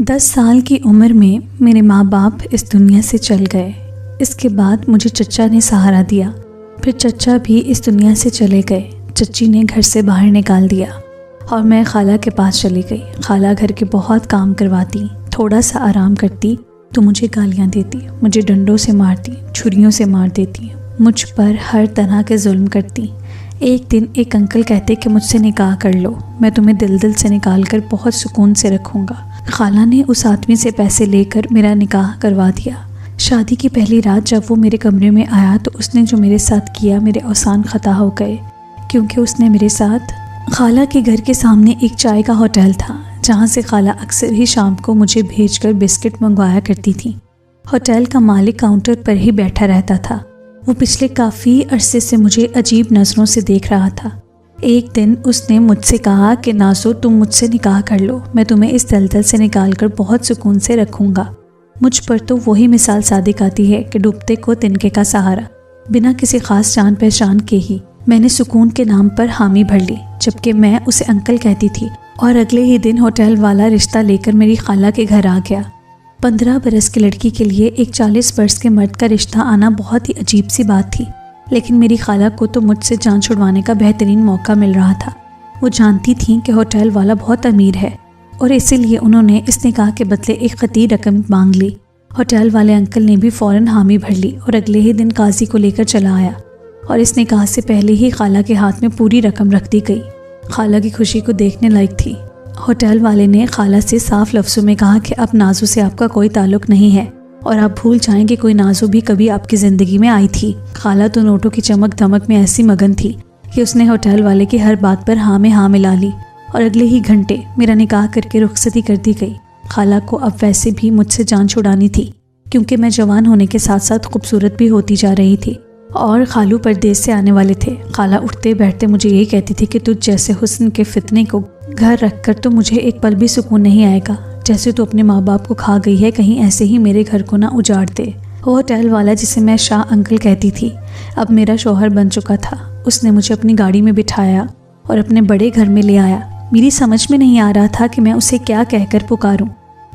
10 سال کی عمر میں میرے ماں باپ اس دنیا سے چل گئے۔ اس کے بعد مجھے چچا نے سہارا دیا، پھر چچا بھی اس دنیا سے چلے گئے۔ چچی نے گھر سے باہر نکال دیا اور میں خالہ کے پاس چلی گئی۔ خالہ گھر کے بہت کام کرواتی، تھوڑا سا آرام کرتی تو مجھے گالیاں دیتی، مجھے ڈنڈوں سے مارتی، چھریوں سے مار دیتی، مجھ پر ہر طرح کے ظلم کرتی۔ ایک دن ایک انکل کہتے کہ مجھ سے نکاح کر لو، میں تمہیں دل سے نکال کر بہت سکون سے رکھوں گا۔ خالہ نے اس آدمی سے پیسے لے کر میرا نکاح کروا دیا۔ شادی کی پہلی رات جب وہ میرے کمرے میں آیا تو اس نے جو میرے ساتھ کیا، میرے اوسان خطا ہو گئے، کیونکہ اس نے میرے ساتھ خالہ کے گھر کے سامنے ایک چائے کا ہوٹل تھا جہاں سے خالہ اکثر ہی شام کو مجھے بھیج کر بسکٹ منگوایا کرتی تھی۔ ہوٹل کا مالک کاؤنٹر پر ہی بیٹھا رہتا تھا۔ وہ پچھلے کافی عرصے سے مجھے عجیب نظروں سے دیکھ رہا تھا۔ ایک دن اس نے مجھ سے کہا کہ نازو، تم مجھ سے نکاح کر لو، میں تمہیں اس دلدل سے نکال کر بہت سکون سے رکھوں گا۔ مجھ پر تو وہی مثال صادق آتی ہے کہ ڈوبتے کو تنکے کا سہارا۔ بنا کسی خاص جان پہچان کے ہی میں نے سکون کے نام پر حامی بھر لی، جبکہ میں اسے انکل کہتی تھی، اور اگلے ہی دن ہوٹل والا رشتہ لے کر میری خالہ کے گھر آ گیا۔ 15 برس کی لڑکی کے لیے ایک 40 برس کے مرد کا رشتہ آنا بہت ہی عجیب سی بات تھی، لیکن میری خالہ کو تو مجھ سے جان چھڑوانے کا بہترین موقع مل رہا تھا۔ وہ جانتی تھیں کہ ہوٹل والا بہت امیر ہے اور اسی لیے انہوں نے اس نکاح کے بدلے ایک خطی رقم مانگ لی۔ ہوٹل والے انکل نے بھی فوراً حامی بھر لی اور اگلے ہی دن قاضی کو لے کر چلا آیا، اور اس نکاح سے پہلے ہی خالہ کے ہاتھ میں پوری رقم رکھ دی گئی۔ خالہ کی خوشی کو دیکھنے لائق تھی۔ ہوٹل والے نے خالہ سے صاف لفظوں میں کہا کہ اب نازو سے آپ کا کوئی تعلق نہیں ہے اور آپ بھول جائیں کہ کوئی نازو بھی کبھی آپ کی زندگی میں آئی تھی۔ خالہ تو نوٹوں کی چمک دھمک میں ایسی مگن تھی کہ اس نے ہوٹل والے کی ہر بات پر ہاں میں ہاں ملا لی، اور اگلے ہی گھنٹے میرا نکاح کر کے رخصتی کر دی گئی۔ خالہ کو اب ویسے بھی مجھ سے جان چھڑانی تھی، کیونکہ میں جوان ہونے کے ساتھ ساتھ خوبصورت بھی ہوتی جا رہی تھی، اور خالو پردیس سے آنے والے تھے۔ خالہ اٹھتے بیٹھتے مجھے یہ کہتی تھی کہ تجھ جیسے حسن کے فتنے کو گھر رکھ کر تو مجھے ایک پل بھی سکون نہیں آئے گا، جیسے تو اپنے ماں باپ کو کھا گئی ہے، کہیں ایسے ہی میرے گھر کو نہ اجاڑ دے۔ ہوٹل والا، جسے میں شاہ انکل کہتی تھی، اب میرا شوہر بن چکا تھا۔ اس نے مجھے اپنی گاڑی میں بٹھایا اور اپنے بڑے گھر میں لے آیا۔ میری سمجھ میں نہیں آ رہا تھا کہ میں اسے کیا کہہ کر پکاروں،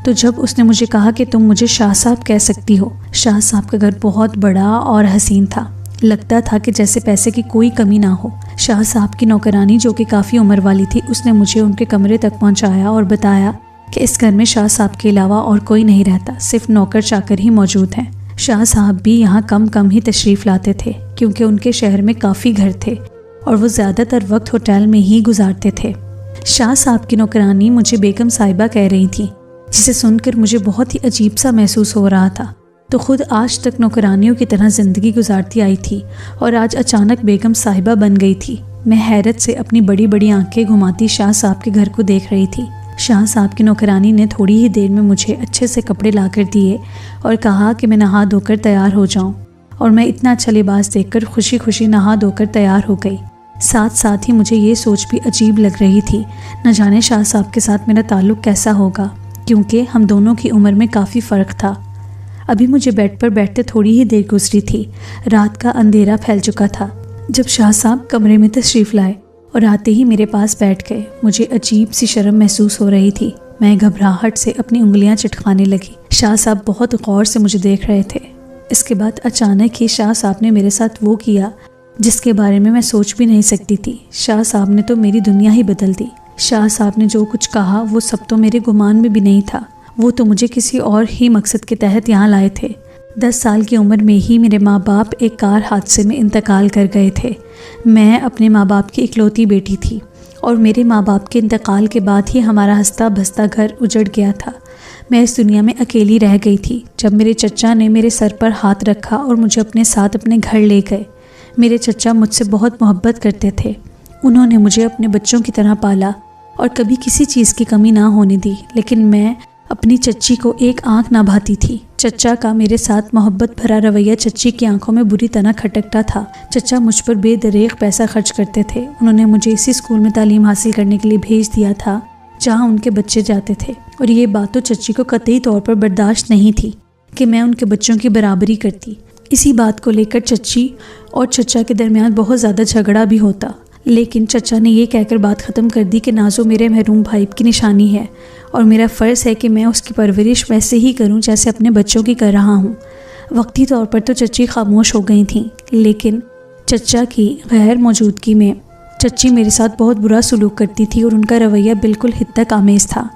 تو جب اس نے مجھے کہا کہ تم مجھے شاہ صاحب کہہ سکتی ہو۔ شاہ صاحب کا گھر بہت بڑا اور حسین تھا، لگتا تھا کہ جیسے پیسے کی کوئی کمی نہ ہو۔ شاہ صاحب کی نوکرانی، جو کہ کافی عمر والی تھی، اس نے مجھے ان کے کمرے تک پہنچایا اور بتایا کہ اس گھر میں شاہ صاحب کے علاوہ اور کوئی نہیں رہتا، صرف نوکر چاکر ہی موجود ہیں۔ شاہ صاحب بھی یہاں کم ہی تشریف لاتے تھے، کیونکہ ان کے شہر میں کافی گھر تھے اور وہ زیادہ تر وقت ہوٹل میں ہی گزارتے تھے۔ شاہ صاحب کی نوکرانی مجھے بیگم صاحبہ کہہ رہی تھی، جسے سن کر مجھے بہت ہی عجیب سا محسوس ہو رہا تھا۔ تو خود آج تک نوکرانیوں کی طرح زندگی گزارتی آئی تھی اور آج اچانک بیگم صاحبہ بن گئی تھی۔ میں حیرت سے اپنی بڑی بڑی آنکھیں گھماتی شاہ صاحب کے گھر کو دیکھ رہی تھی۔ شاہ صاحب کی نوکرانی نے تھوڑی ہی دیر میں مجھے اچھے سے کپڑے لا کر دیے اور کہا کہ میں نہا دھو کر تیار ہو جاؤں، اور میں اتنا اچھا لباس دیکھ کر خوشی خوشی نہا دھو کر تیار ہو گئی۔ ساتھ ہی مجھے یہ سوچ بھی عجیب لگ رہی تھی، نہ جانے شاہ صاحب کے ساتھ میرا تعلق کیسا ہوگا، کیونکہ ہم دونوں کی عمر میں کافی فرق تھا۔ ابھی مجھے بیڈ پر بیٹھتے تھوڑی ہی دیر گزری تھی، رات کا اندھیرا پھیل چکا تھا جب شاہ صاحب کمرے میں تشریف لائے اور آتے ہی میرے پاس بیٹھ گئے۔ مجھے عجیب سی شرم محسوس ہو رہی تھی، میں گھبراہٹ سے اپنی انگلیاں چٹکانے لگی۔ شاہ صاحب بہت غور سے مجھے دیکھ رہے تھے۔ اس کے بعد اچانک ہی شاہ صاحب نے میرے ساتھ وہ کیا جس کے بارے میں سوچ بھی نہیں سکتی تھی۔ شاہ صاحب نے تو میری دنیا ہی بدل دی۔ شاہ صاحب نے جو کچھ کہا وہ سب تو میرے گمان میں بھی نہیں تھا، وہ تو مجھے کسی اور ہی مقصد کے تحت یہاں لائے تھے۔ 10 سال کی عمر میں ہی میرے ماں باپ ایک کار حادثے میں انتقال کر گئے تھے۔ میں اپنے ماں باپ کی اکلوتی بیٹی تھی، اور میرے ماں باپ کے انتقال کے بعد ہی ہمارا ہنستا بستا گھر اجڑ گیا تھا۔ میں اس دنیا میں اکیلی رہ گئی تھی جب میرے چچا نے میرے سر پر ہاتھ رکھا اور مجھے اپنے ساتھ اپنے گھر لے گئے۔ میرے چچا مجھ سے بہت محبت کرتے تھے، انہوں نے مجھے اپنے بچوں کی طرح پالا اور کبھی کسی چیز کی کمی نہ ہونے دی، لیکن میں اپنی چچی کو ایک آنکھ نہ بھاتی تھی۔ چچا کا میرے ساتھ محبت بھرا رویہ چچی کی آنکھوں میں بری طرح کھٹکتا تھا۔ چچا مجھ پر بے دریغ پیسہ خرچ کرتے تھے۔ انہوں نے مجھے اسی اسکول میں تعلیم حاصل کرنے کے لیے بھیج دیا تھا جہاں ان کے بچے جاتے تھے، اور یہ بات تو چچی کو قطعی طور پر برداشت نہیں تھی کہ میں ان کے بچوں کی برابری کرتی۔ اسی بات کو لے کر چچی اور چچا کے درمیان بہت زیادہ جھگڑا بھی ہوتا، لیکن چچا نے یہ کہہ کر بات ختم کر دی کہ نازو میرے محروم بھائی کی نشانی ہے اور میرا فرض ہے کہ میں اس کی پرورش ویسے ہی کروں جیسے اپنے بچوں کی کر رہا ہوں۔ وقتی طور پر تو چچی خاموش ہو گئی تھیں، لیکن چچا کی غیر موجودگی میں چچی میرے ساتھ بہت برا سلوک کرتی تھی اور ان کا رویہ بالکل حد تک آمیز تھا،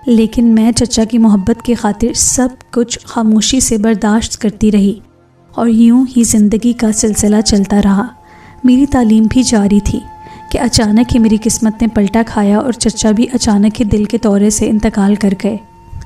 لیکن میں چچا کی محبت کی خاطر سب کچھ خاموشی سے برداشت کرتی رہی اور یوں ہی زندگی کا سلسلہ چلتا رہا۔ میری تعلیم بھی جاری تھی کہ اچانک ہی میری قسمت نے پلٹا کھایا اور چچا بھی اچانک ہی دل کے دورے سے انتقال کر گئے۔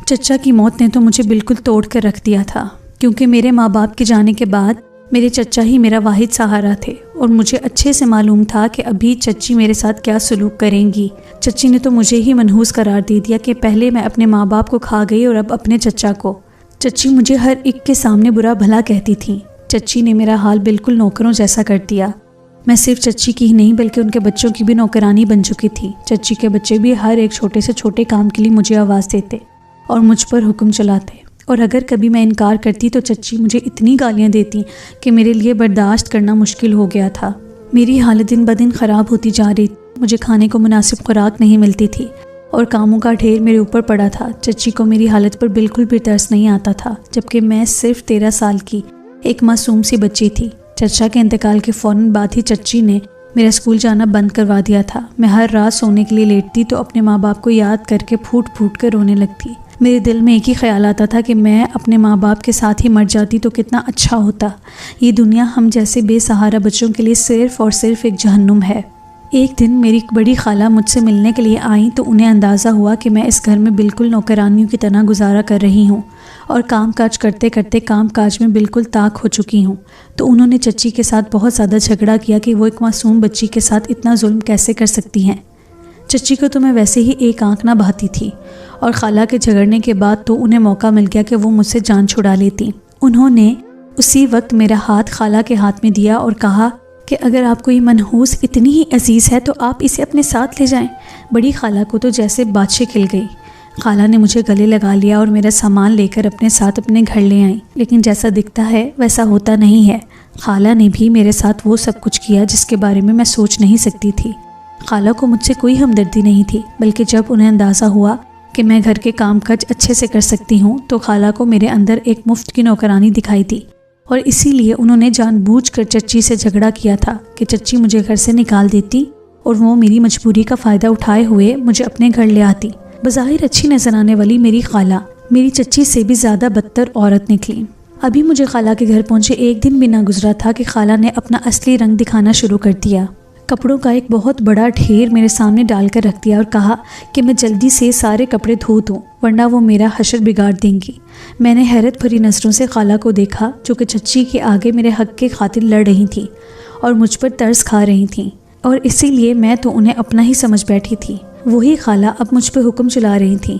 چچا کی موت نے تو مجھے بالکل توڑ کر رکھ دیا تھا، کیونکہ میرے ماں باپ کے جانے کے بعد میرے چچا ہی میرا واحد سہارا تھے اور مجھے اچھے سے معلوم تھا کہ ابھی چچی میرے ساتھ کیا سلوک کریں گی۔ چچی نے تو مجھے ہی منحوس قرار دے دیا کہ پہلے میں اپنے ماں باپ کو کھا گئی اور اب اپنے چچا کو۔ چچی مجھے ہر ایک کے سامنے برا بھلا کہتی تھیں۔ چچی نے میرا حال بالکل نوکروں جیسا کر دیا۔ میں صرف چچی کی ہی نہیں بلکہ ان کے بچوں کی بھی نوکرانی بن چکی تھی۔ چچی کے بچے بھی ہر ایک چھوٹے سے چھوٹے کام کے لیے مجھے آواز دیتے اور مجھ پر حکم چلاتے، اور اگر کبھی میں انکار کرتی تو چچی مجھے اتنی گالیاں دیتی کہ میرے لیے برداشت کرنا مشکل ہو گیا تھا۔ میری حالت دن بدن خراب ہوتی جا رہی، مجھے کھانے کو مناسب خوراک نہیں ملتی تھی اور کاموں کا ڈھیر میرے اوپر پڑا تھا۔ چچی کو میری حالت پر بالکل بھی ترس نہیں آتا تھا، جبکہ میں صرف 13 سال کی ایک معصوم سی بچی تھی۔ چچا کے انتقال کے فوراً بعد ہی چچی نے میرا اسکول جانا بند کروا دیا تھا۔ میں ہر رات سونے کے لیے لیٹتی تو اپنے ماں باپ کو یاد کر کے پھوٹ پھوٹ کر رونے لگتی۔ میرے دل میں ایک ہی خیال آتا تھا کہ میں اپنے ماں باپ کے ساتھ ہی مر جاتی تو کتنا اچھا ہوتا۔ یہ دنیا ہم جیسے بے سہارا بچوں کے لیے صرف اور صرف ایک جہنم ہے۔ ایک دن میری بڑی خالہ مجھ سے ملنے کے لیے آئیں تو انہیں اندازہ ہوا کہ میں اس گھر میں بالکل نوکرانیوں کی طرح گزارا کر رہی ہوں اور کام کاج کرتے کرتے کام کاج میں بالکل طاق ہو چکی ہوں۔ تو انہوں نے چچی کے ساتھ بہت زیادہ جھگڑا کیا کہ وہ ایک معصوم بچی کے ساتھ اتنا ظلم کیسے کر سکتی ہیں۔ چچی کو تو میں ویسے ہی ایک آنکھ نہ بہاتی تھی، اور خالہ کے جھگڑنے کے بعد تو انہیں موقع مل گیا کہ وہ مجھ سے جان چھڑا لیتی۔ انہوں نے اسی وقت میرا ہاتھ خالہ کے ہاتھ میں دیا اور کہا کہ اگر آپ کو یہ منحوس اتنی ہی عزیز ہے تو آپ اسے اپنے ساتھ لے جائیں۔ بڑی خالہ کو تو جیسے بادشاہ کھل گئی۔ خالہ نے مجھے گلے لگا لیا اور میرا سامان لے کر اپنے ساتھ اپنے گھر لے آئیں، لیکن جیسا دکھتا ہے ویسا ہوتا نہیں ہے۔ خالہ نے بھی میرے ساتھ وہ سب کچھ کیا جس کے بارے میں سوچ نہیں سکتی تھی۔ خالہ کو مجھ سے کوئی ہمدردی نہیں تھی، بلکہ جب انہیں اندازہ ہوا کہ میں گھر کے کام کاج اچھے سے کر سکتی ہوں تو خالہ کو میرے اندر ایک مفت کی نوکرانی دکھائی دی، اور اسی لیے انہوں نے جان بوجھ کر چچی سے جھگڑا کیا تھا کہ چچی مجھے گھر سے نکال دیتی اور وہ میری مجبوری کا فائدہ اٹھائے ہوئے مجھے اپنے گھر لے آتی۔ بظاہر اچھی نظر آنے والی میری خالہ میری چچی سے بھی زیادہ بدتر عورت نکلی۔ ابھی مجھے خالہ کے گھر پہنچے ایک دن بھی نہ گزرا تھا کہ خالہ نے اپنا اصلی رنگ دکھانا شروع کر دیا۔ کپڑوں کا ایک بہت بڑا ڈھیر میرے سامنے ڈال کر رکھ دیا اور کہا کہ میں جلدی سے سارے کپڑے دھو دوں ورنہ وہ میرا حشر بگاڑ دیں گی۔ میں نے حیرت بھری نظروں سے خالہ کو دیکھا جو کہ چچی کے آگے میرے حق کے خاطر لڑ رہی تھیں اور مجھ پر ترس کھا رہی تھیں، اور اسی لیے میں تو انہیں اپنا ہی سمجھ بیٹھی تھی۔ وہی خالہ اب مجھ پہ حکم چلا رہی تھیں،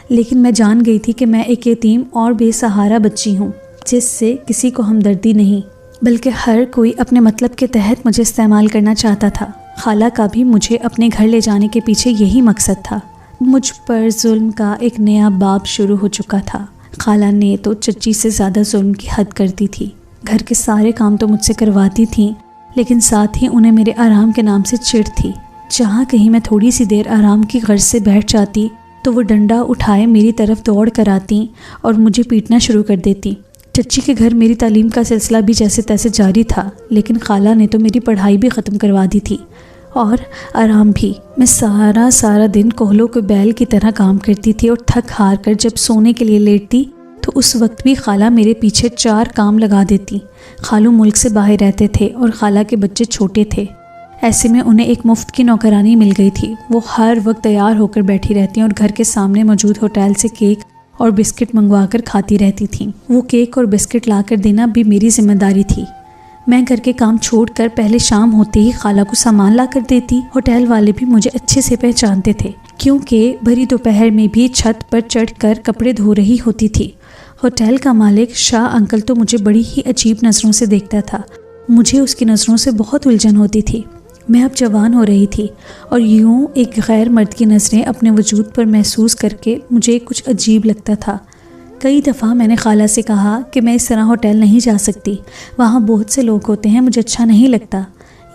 لیکن میں جان گئی تھی کہ میں ایک یتیم اور بے سہارا بچی ہوں جس سے کسی کو ہمدردی نہیں، بلکہ ہر کوئی اپنے مطلب کے تحت مجھے استعمال کرنا چاہتا تھا۔ خالہ کا بھی مجھے اپنے گھر لے جانے کے پیچھے یہی مقصد تھا۔ مجھ پر ظلم کا ایک نیا باب شروع ہو چکا تھا۔ خالہ نے تو چچی سے زیادہ ظلم کی حد کرتی تھی۔ گھر کے سارے کام تو مجھ سے کرواتی تھیں، لیکن ساتھ ہی انہیں میرے آرام کے نام سے چڑ تھی۔ جہاں کہیں میں تھوڑی سی دیر آرام کی غرض سے بیٹھ جاتی تو وہ ڈنڈا اٹھائے میری طرف دوڑ کر آتی اور مجھے پیٹنا شروع کر دیتی۔ چچی کے گھر میری تعلیم کا سلسلہ بھی جیسے تیسے جاری تھا، لیکن خالہ نے تو میری پڑھائی بھی ختم کروا دی تھی اور آرام بھی۔ میں سارا دن کوہلوں کے بیل کی طرح کام کرتی تھی اور تھک ہار کر جب سونے کے لیے لیٹتی تو اس وقت بھی خالہ میرے پیچھے 4 کام لگا دیتی۔ خالو ملک سے باہر رہتے تھے اور خالہ کے بچے چھوٹے تھے، ایسے میں انہیں ایک مفت کی نوکرانی مل گئی تھی۔ وہ ہر وقت تیار ہو کر بیٹھی رہتی اور گھر کے سامنے موجود ہوٹل سے کیک اور بسکٹ منگوا کر کھاتی رہتی تھیں۔ وہ کیک اور بسکٹ لا کر دینا بھی میری ذمہ داری تھی۔ میں گھر کے کام چھوڑ کر پہلے شام ہوتے ہی خالہ کو سامان لا کر دیتی۔ ہوٹل والے بھی مجھے اچھے سے پہچانتے تھے کیونکہ بھری دوپہر میں بھی چھت پر چڑھ کر کپڑے دھو رہی ہوتی تھی۔ ہوٹل کا مالک شاہ انکل تو مجھے بڑی ہی عجیب نظروں سے دیکھتا تھا۔ مجھے اس کی نظروں سے بہت الجھن ہوتی تھی۔ میں اب جوان ہو رہی تھی اور یوں ایک غیر مرد کی نظریں اپنے وجود پر محسوس کر کے مجھے کچھ عجیب لگتا تھا۔ کئی دفعہ میں نے خالہ سے کہا کہ میں اس طرح ہوٹل نہیں جا سکتی، وہاں بہت سے لوگ ہوتے ہیں، مجھے اچھا نہیں لگتا۔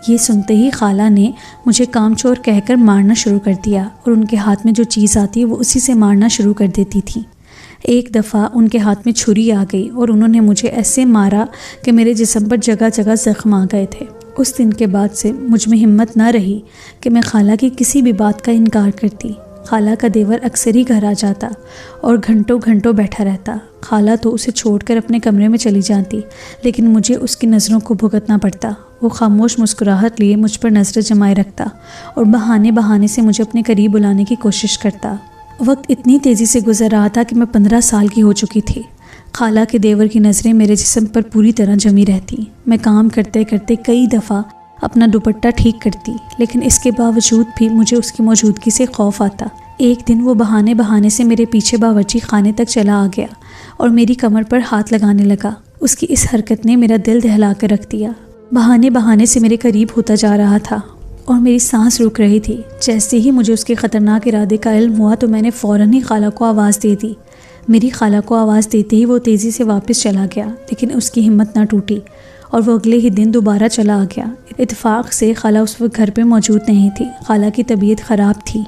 یہ سنتے ہی خالہ نے مجھے کام چور کہہ کر مارنا شروع کر دیا اور ان کے ہاتھ میں جو چیز آتی وہ اسی سے مارنا شروع کر دیتی تھیں۔ ایک دفعہ ان کے ہاتھ میں چھری آ گئی اور انہوں نے مجھے ایسے مارا کہ میرے جسم پر جگہ جگہ زخم آ گئے تھے۔ اس دن کے بعد سے مجھ میں ہمت نہ رہی کہ میں خالہ کی کسی بھی بات کا انکار کرتی۔ خالہ کا دیور اکثر ہی گھر آ جاتا اور گھنٹوں گھنٹوں بیٹھا رہتا۔ خالہ تو اسے چھوڑ کر اپنے کمرے میں چلی جاتی، لیکن مجھے اس کی نظروں کو بھگتنا پڑتا۔ وہ خاموش مسکراہٹ لیے مجھ پر نظر جمائے رکھتا اور بہانے سے مجھے اپنے قریب بلانے کی کوشش کرتا۔ وقت اتنی تیزی سے گزر رہا تھا کہ میں 15 سال کی ہو چکی تھی۔ خالہ کے دیور کی نظریں میرے جسم پر پوری طرح جمی رہتی۔ میں کام کرتے کرتے کئی دفعہ اپنا دوپٹہ ٹھیک کرتی، لیکن اس کے باوجود بھی مجھے اس کی موجودگی سے خوف آتا۔ ایک دن وہ بہانے سے میرے پیچھے باورچی خانے تک چلا آ گیا اور میری کمر پر ہاتھ لگانے لگا۔ اس کی اس حرکت نے میرا دل دہلا کر رکھ دیا۔ بہانے سے میرے قریب ہوتا جا رہا تھا اور میری سانس رک رہی تھی۔ جیسے ہی مجھے اس کے خطرناک ارادے کا علم ہوا تو میں نے فوراً ہی خالہ کو آواز دے دی۔ میری خالہ کو آواز دیتے ہی وہ تیزی سے واپس چلا گیا، لیکن اس کی ہمت نہ ٹوٹی اور وہ اگلے ہی دن دوبارہ چلا آ گیا۔ اتفاق سے خالہ اس وقت گھر پہ موجود نہیں تھی۔ خالہ کی طبیعت خراب تھی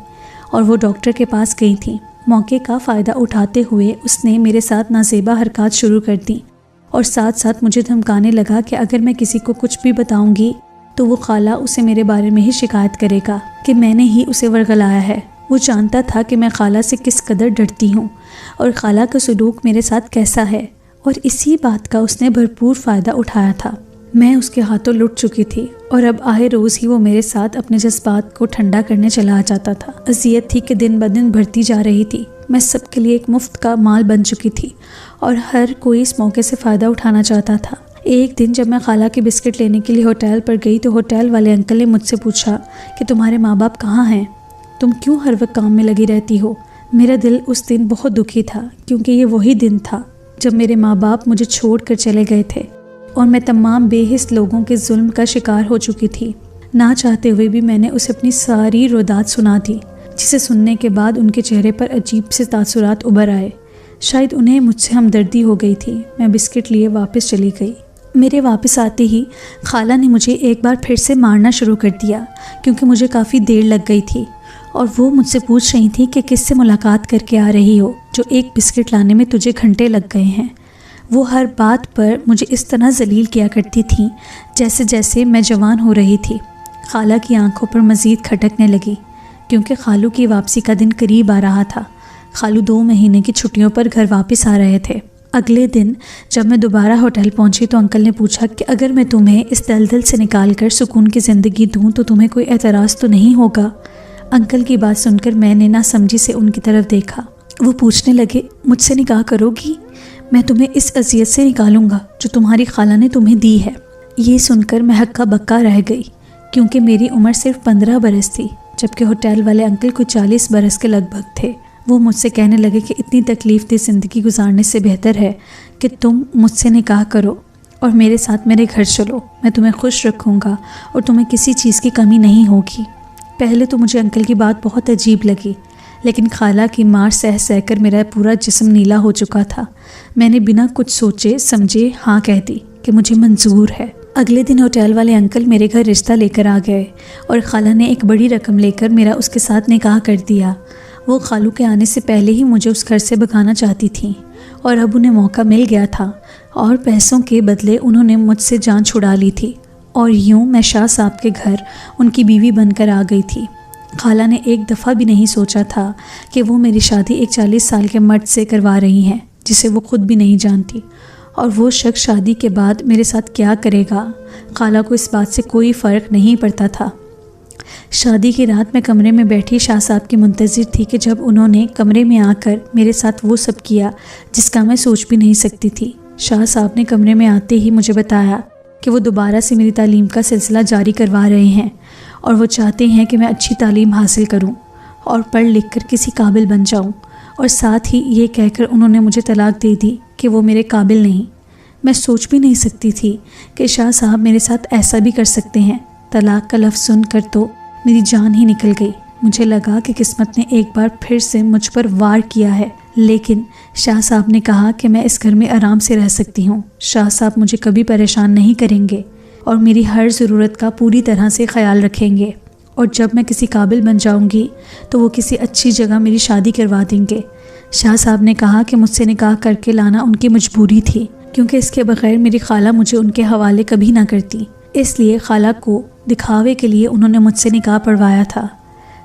اور وہ ڈاکٹر کے پاس گئی تھیں۔ موقع کا فائدہ اٹھاتے ہوئے اس نے میرے ساتھ نازیبا حرکات شروع کر دیں اور ساتھ ساتھ مجھے دھمکانے لگا کہ اگر میں کسی کو کچھ بھی بتاؤں گی تو وہ خالہ اسے میرے بارے میں ہی شکایت کرے گا کہ میں نے ہی اسے ورغلایا ہے۔ وہ جانتا تھا کہ میں خالہ سے کس قدر ڈرتی ہوں اور خالہ کا سلوک میرے ساتھ کیسا ہے، اور اسی بات کا اس نے بھرپور فائدہ اٹھایا تھا۔ میں اس کے ہاتھوں لٹ چکی تھی اور اب آئے روز ہی وہ میرے ساتھ اپنے جذبات کو ٹھنڈا کرنے چلا جاتا تھا۔ اذیت تھی کہ دن بدن بڑھتی جا رہی تھی۔ میں سب کے لیے ایک مفت کا مال بن چکی تھی اور ہر کوئی اس موقع سے فائدہ اٹھانا چاہتا تھا۔ ایک دن جب میں خالہ کے بسکٹ لینے کے لیے ہوٹل پر گئی تو ہوٹل والے انکل نے مجھ سے پوچھا کہ تمہارے ماں باپ کہاں ہیں؟ تم کیوں ہر وقت کام میں لگی رہتی ہو؟ میرا دل اس دن بہت دکھی تھا کیونکہ یہ وہی دن تھا جب میرے ماں باپ مجھے چھوڑ کر چلے گئے تھے اور میں تمام بے حس لوگوں کے ظلم کا شکار ہو چکی تھی۔ نہ چاہتے ہوئے بھی میں نے اسے اپنی ساری رودات سنا دی، جسے سننے کے بعد ان کے چہرے پر عجیب سے تاثرات ابھر آئے۔ شاید انہیں مجھ سے ہمدردی ہو گئی تھی۔ میں بسکٹ لیے واپس چلی گئی۔ میرے واپس آتے ہی خالہ نے مجھے ایک بار پھر سے مارنا شروع کر دیا کیونکہ مجھے کافی دیر لگ گئی تھی اور وہ مجھ سے پوچھ رہی تھی کہ کس سے ملاقات کر کے آ رہی ہو جو ایک بسکٹ لانے میں تجھے گھنٹے لگ گئے ہیں۔ وہ ہر بات پر مجھے اس طرح ذلیل کیا کرتی تھیں جیسے جیسے میں جوان ہو رہی تھی۔ خالہ کی آنکھوں پر مزید کھٹکنے لگی کیونکہ خالو کی واپسی کا دن قریب آ رہا تھا۔ خالو 2 مہینے کی چھٹیوں پر گھر واپس آ رہے تھے۔ اگلے دن جب میں دوبارہ ہوٹل پہنچی تو انکل نے پوچھا کہ اگر میں تمہیں اس دلدل سے نکال کر سکون کی زندگی دوں تو تمہیں کوئی اعتراض تو نہیں ہوگا؟ انکل کی بات سن کر میں نے نہ سمجھی سے ان کی طرف دیکھا۔ وہ پوچھنے لگے، مجھ سے نکاح کرو گی؟ میں تمہیں اس اذیت سے نکالوں گا جو تمہاری خالہ نے تمہیں دی ہے۔ یہ سن کر میں ہکا بکا رہ گئی کیونکہ میری عمر صرف 15 برس تھی جبکہ ہوٹل والے انکل کو 40 برس کے لگ بھگ تھے۔ وہ مجھ سے کہنے لگے کہ اتنی تکلیف دہ زندگی گزارنے سے بہتر ہے کہ تم مجھ سے نکاح کرو اور میرے ساتھ میرے گھر چلو۔ میں تمہیں خوش رکھوں گا اور تمہیں کسی چیز کی کمی نہیں ہوگی۔ پہلے تو مجھے انکل کی بات بہت عجیب لگی، لیکن خالہ کی مار سہ کر میرا پورا جسم نیلا ہو چکا تھا۔ میں نے بنا کچھ سوچے سمجھے ہاں کہہ دی کہ مجھے منظور ہے۔ اگلے دن ہوٹل والے انکل میرے گھر رشتہ لے کر آ گئے اور خالہ نے ایک بڑی رقم لے کر میرا اس کے ساتھ نکاح کر دیا۔ وہ خالو کے آنے سے پہلے ہی مجھے اس گھر سے بھگانا چاہتی تھیں اور اب انہیں موقع مل گیا تھا اور پیسوں کے بدلے انہوں نے مجھ سے جان چھڑا لی تھی اور یوں میں شاہ صاحب کے گھر ان کی بیوی بن کر آ گئی تھی۔ خالہ نے ایک دفعہ بھی نہیں سوچا تھا کہ وہ میری شادی ایک 40 سال کے مرد سے کروا رہی ہیں جسے وہ خود بھی نہیں جانتی، اور وہ شخص شادی کے بعد میرے ساتھ کیا کرے گا۔ خالہ کو اس بات سے کوئی فرق نہیں پڑتا تھا۔ شادی کی رات میں کمرے میں بیٹھی شاہ صاحب کی منتظر تھی کہ جب انہوں نے کمرے میں آ کر میرے ساتھ وہ سب کیا جس کا میں سوچ بھی نہیں سکتی تھی۔ شاہ صاحب نے کمرے میں آتے ہی مجھے بتایا کہ وہ دوبارہ سے میری تعلیم کا سلسلہ جاری کروا رہے ہیں اور وہ چاہتے ہیں کہ میں اچھی تعلیم حاصل کروں اور پڑھ لکھ کر کسی قابل بن جاؤں، اور ساتھ ہی یہ کہہ کر انہوں نے مجھے طلاق دے دی کہ وہ میرے قابل نہیں۔ میں سوچ بھی نہیں سکتی تھی کہ شاہ صاحب میرے ساتھ ایسا بھی کر سکتے ہیں۔ طلاق کا لفظ سن کر تو میری جان ہی نکل گئی۔ مجھے لگا کہ قسمت نے ایک بار پھر سے مجھ پر وار کیا ہے، لیکن شاہ صاحب نے کہا کہ میں اس گھر میں آرام سے رہ سکتی ہوں۔ شاہ صاحب مجھے کبھی پریشان نہیں کریں گے اور میری ہر ضرورت کا پوری طرح سے خیال رکھیں گے، اور جب میں کسی قابل بن جاؤں گی تو وہ کسی اچھی جگہ میری شادی کروا دیں گے۔ شاہ صاحب نے کہا کہ مجھ سے نکاح کر کے لانا ان کی مجبوری تھی، کیونکہ اس کے بغیر میری خالہ مجھے ان کے حوالے کبھی نہ کرتی، اس لیے خالہ کو دکھاوے کے لیے انہوں نے مجھ سے نکاح پڑھوایا تھا۔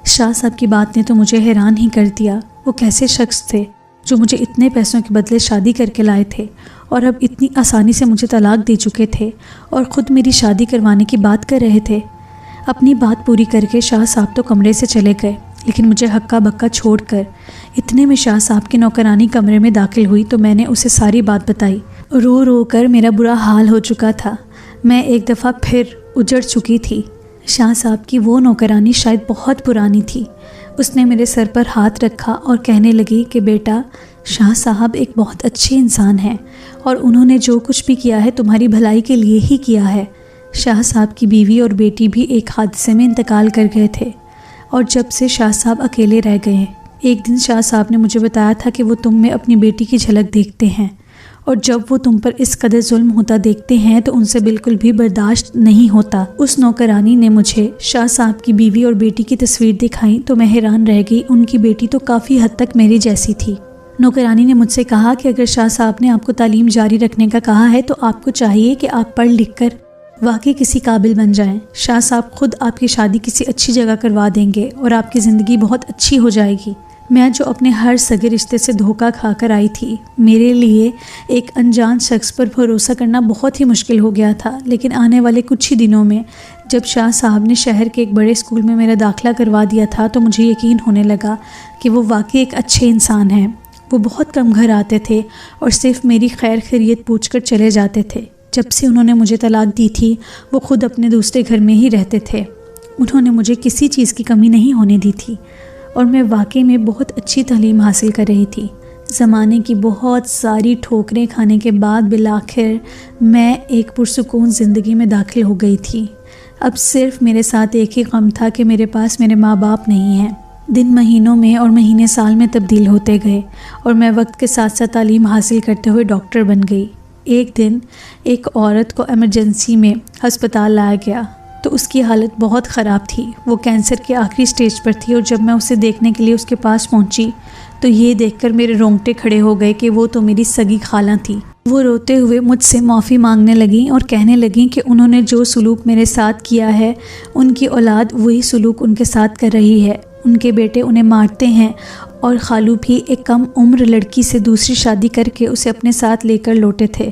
شاہ صاحب کی بات نے تو مجھے حیران ہی کر دیا۔ وہ کیسے شخص تھے جو مجھے اتنے پیسوں کے بدلے شادی کر کے لائے تھے، اور اب اتنی آسانی سے مجھے طلاق دے چکے تھے، اور خود میری شادی کروانے کی بات کر رہے تھے۔ اپنی بات پوری کر کے شاہ صاحب تو کمرے سے چلے گئے، لیکن مجھے ہکا بکا چھوڑ کر اتنے میں شاہ صاحب کی نوکرانی کمرے میں داخل ہوئی تو میں نے اسے ساری بات بتائی۔ رو رو کر میرا برا حال ہو چکا تھا، میں ایک دفعہ پھر اجڑ چکی تھی۔ شاہ صاحب کی وہ نوکرانی شاید بہت پرانی تھی۔ اس نے میرے سر پر ہاتھ رکھا اور کہنے لگی کہ بیٹا، شاہ صاحب ایک بہت اچھے انسان ہیں، اور انہوں نے جو کچھ بھی کیا ہے تمہاری بھلائی کے لیے ہی کیا ہے۔ شاہ صاحب کی بیوی اور بیٹی بھی ایک حادثے میں انتقال کر گئے تھے، اور جب سے شاہ صاحب اکیلے رہ گئے ہیں۔ ایک دن شاہ صاحب نے مجھے بتایا تھا کہ وہ تم میں اپنی بیٹی کی جھلک دیکھتے ہیں، اور جب وہ تم پر اس قدر ظلم ہوتا دیکھتے ہیں تو ان سے بالکل بھی برداشت نہیں ہوتا۔ اس نوکرانی نے مجھے شاہ صاحب کی بیوی اور بیٹی کی تصویر دکھائی تو میں حیران رہ گئی۔ ان کی بیٹی تو کافی حد تک میری جیسی تھی۔ نوکرانی نے مجھ سے کہا کہ اگر شاہ صاحب نے آپ کو تعلیم جاری رکھنے کا کہا ہے تو آپ کو چاہیے کہ آپ پڑھ لکھ کر واقعی کسی قابل بن جائیں۔ شاہ صاحب خود آپ کی شادی کسی اچھی جگہ کروا دیں گے اور آپ کی زندگی بہت اچھی ہو جائے گی۔ میں جو اپنے ہر سگے رشتے سے دھوکہ کھا کر آئی تھی، میرے لیے ایک انجان شخص پر بھروسہ کرنا بہت ہی مشکل ہو گیا تھا، لیکن آنے والے کچھ ہی دنوں میں جب شاہ صاحب نے شہر کے ایک بڑے اسکول میں میرا داخلہ کروا دیا تھا تو مجھے یقین ہونے لگا کہ وہ واقعی ایک اچھے انسان ہیں۔ وہ بہت کم گھر آتے تھے اور صرف میری خیر خیریت پوچھ کر چلے جاتے تھے۔ جب سے انہوں نے مجھے طلاق دی تھی وہ خود اپنے دوسرے گھر میں ہی رہتے تھے۔ انہوں نے مجھے کسی چیز کی کمی نہیں ہونے دی تھی، اور میں واقعی میں بہت اچھی تعلیم حاصل کر رہی تھی۔ زمانے کی بہت ساری ٹھوکریں کھانے کے بعد بالآخر میں ایک پرسکون زندگی میں داخل ہو گئی تھی۔ اب صرف میرے ساتھ ایک ہی غم تھا کہ میرے پاس میرے ماں باپ نہیں ہیں۔ دن مہینوں میں اور مہینے سال میں تبدیل ہوتے گئے، اور میں وقت کے ساتھ ساتھ تعلیم حاصل کرتے ہوئے ڈاکٹر بن گئی۔ ایک دن ایک عورت کو ایمرجنسی میں ہسپتال لایا گیا تو اس کی حالت بہت خراب تھی۔ وہ کینسر کے آخری سٹیج پر تھی، اور جب میں اسے دیکھنے کے لیے اس کے پاس پہنچی تو یہ دیکھ کر میرے رونگٹے کھڑے ہو گئے کہ وہ تو میری سگی خالہ تھی۔ وہ روتے ہوئے مجھ سے معافی مانگنے لگیں اور کہنے لگیں کہ انہوں نے جو سلوک میرے ساتھ کیا ہے ان کی اولاد وہی سلوک ان کے ساتھ کر رہی ہے۔ ان کے بیٹے انہیں مارتے ہیں، اور خالو بھی ایک کم عمر لڑکی سے دوسری شادی کر کے اسے اپنے ساتھ لے کر لوٹے تھے۔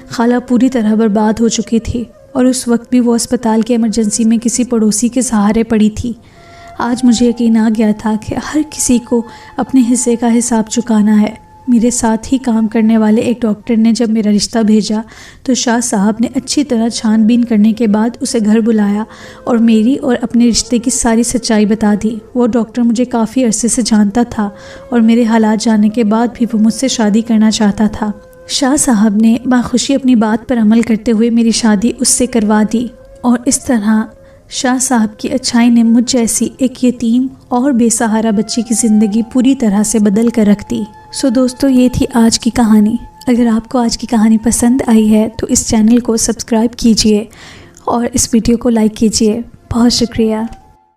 خالہ پوری طرح برباد ہو چکی تھی، اور اس وقت بھی وہ اسپتال کے ایمرجنسی میں کسی پڑوسی کے سہارے پڑی تھی۔ آج مجھے یقین آ گیا تھا کہ ہر کسی کو اپنے حصے کا حساب چکانا ہے۔ میرے ساتھ ہی کام کرنے والے ایک ڈاکٹر نے جب میرا رشتہ بھیجا تو شاہ صاحب نے اچھی طرح چھان بین کرنے کے بعد اسے گھر بلایا اور میری اور اپنے رشتے کی ساری سچائی بتا دی۔ وہ ڈاکٹر مجھے کافی عرصے سے جانتا تھا، اور میرے حالات جاننے کے بعد بھی وہ مجھ سے شادی کرنا چاہتا تھا۔ شاہ صاحب نے باخوشی اپنی بات پر عمل کرتے ہوئے میری شادی اس سے کروا دی، اور اس طرح شاہ صاحب کی اچھائی نے مجھ جیسی ایک یتیم اور بے سہارا بچی کی زندگی پوری طرح سے بدل کر رکھ دی۔ دوستو، یہ تھی آج کی کہانی۔ اگر آپ کو آج کی کہانی پسند آئی ہے تو اس چینل کو سبسکرائب کیجئے اور اس ویڈیو کو لائک کیجئے۔ بہت شکریہ۔